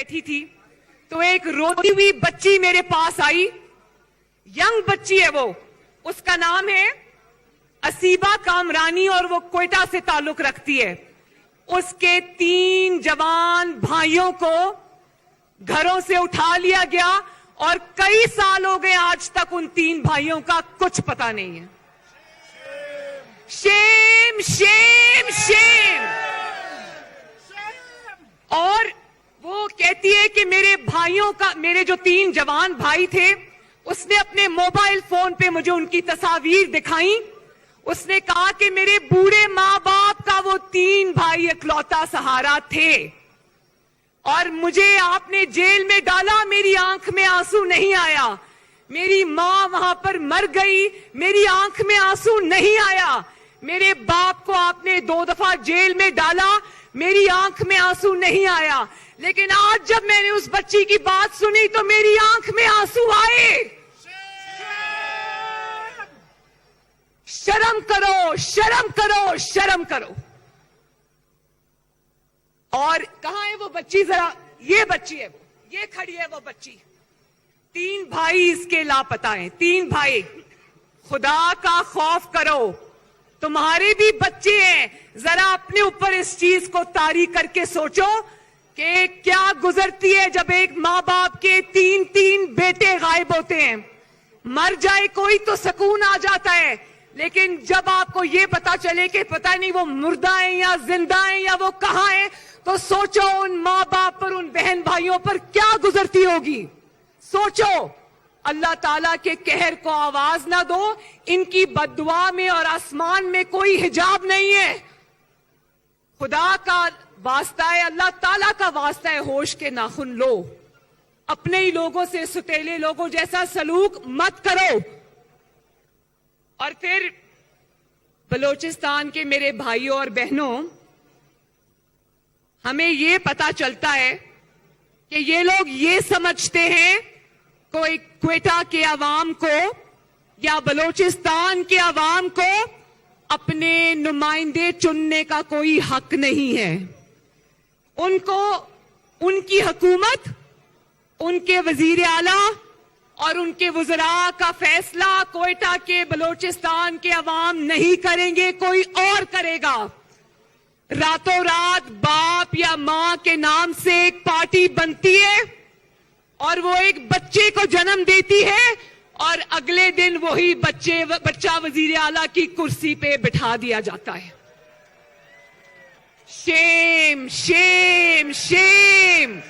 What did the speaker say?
बैठी थी तो एक रोती हुई बच्ची मेरे पास आई। यंग बच्ची है वो, उसका नाम है असीबा कामरानी और वो कोयटा से ताल्लुक रखती है। उसके 3 जवान भाइयों को घरों से उठा लिया गया और कई साल हो गए आज तक उन 3 भाइयों का कुछ पता नहीं है। Shem Shem Shem. और वो कहती है कि मेरे भाइयों का, मेरे जो 3 जवान भाई थे, उसने अपने मोबाइल फोन पे मुझे उनकी तस्वीर दिखाई। उसने कहा कि मेरे बूढ़े माँ बाप का वो 3 भाई इकलौता सहारा थे और मुझे आपने जेल में डाला, मेरी आंख में आंसू नहीं आया। मेरी माँ वहां पर मर गई, मेरी आंख में आंसू नहीं आया। मेरे बाप को आपने 2 दफा जेल में डाला, मेरी आंख में आंसू नहीं आया। लेकिन आज जब मैंने उस बच्ची की बात सुनी तो मेरी आंख में आंसू आए। शर्म करो, शर्म करो, शर्म करो। और कहां है वो बच्ची? जरा, ये बच्ची है वो, ये खड़ी है वो बच्ची। 3 भाई इसके लापता हैं, 3 भाई। खुदा का खौफ करो, तुम्हारे भी बच्चे हैं। जरा अपने ऊपर इस चीज को तारी करके सोचो कि क्या गुजरती है जब एक माँ बाप के 3 बेटे गायब होते हैं। मर जाए कोई तो सुकून आ जाता है, लेकिन जब आपको ये पता चले कि पता नहीं वो मुर्दा है या जिंदा है या वो कहां है, तो सोचो उन माँ बाप पर, उन बहन भाइयों पर क्या गुजरती होगी। सोचो, अल्लाह ताला के कहर को आवाज ना दो। इनकी बद्दुआ में और आसमान में कोई हिजाब नहीं है। खुदा का वास्ता है, अल्लाह ताला का वास्ता है, होश के नाखुन लो। अपने ही लोगों से सुतेले लोगों जैसा सलूक मत करो। और फिर बलोचिस्तान के मेरे भाइयों और बहनों, हमें ये पता चलता है कि ये लोग ये समझते हैं कोई क्वेटा के अवाम को या बलोचिस्तान के अवाम को अपने नुमाइंदे चुनने का कोई हक नहीं है। उनको उनकी हुकूमत, उनके वजीर आला और उनके वज़रा का फैसला कोयटा के बलोचिस्तान के अवाम नहीं करेंगे, कोई और करेगा। रातों रात बाप या मां के नाम से एक पार्टी बनती है और वो एक बच्चे को जन्म देती है और अगले दिन वही बच्चा वजीर आला की कुर्सी पे बिठा दिया जाता है। Shem Shem Shem.